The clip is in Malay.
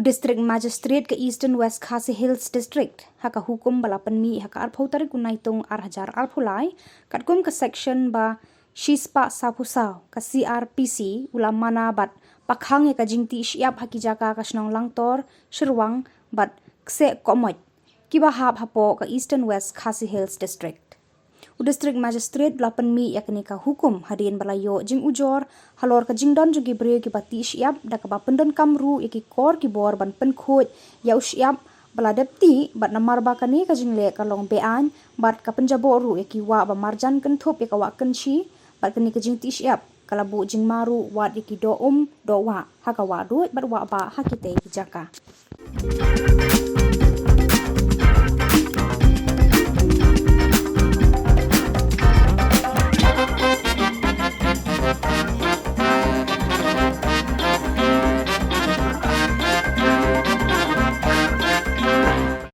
District Magistrate ke Eastern West Khasi Hills District haka hukum balapan mi haka arpau tarik unaitung arhajar arpulai katkum ke section ba Shispa Sapusau ke CRPC ulam mana bat pakhang ka jingti Shyiap haki jaka ka Shillong Langtor Shyrwang bat Ksehkohmoit kiba hap hapo ke Eastern West Khasi Hills District. District Magistrate belapan mi yakni ka hukum hadin balayo jing ujor halor ka jingdon jugi bre ki bati Shyiap da ka pendon kamru yaki kor ki bor ban penkhut ya Shyiap bala depti bat namar ba kani ka jingle ka long bean bat ka penjabo ru yaki wa ba marjan kan thop ya ka wa kan shi bat kani ka jingti Shyiap kala bu jing maru wat yaki do wa haka wa duit bat wa ba hakite ki jaka.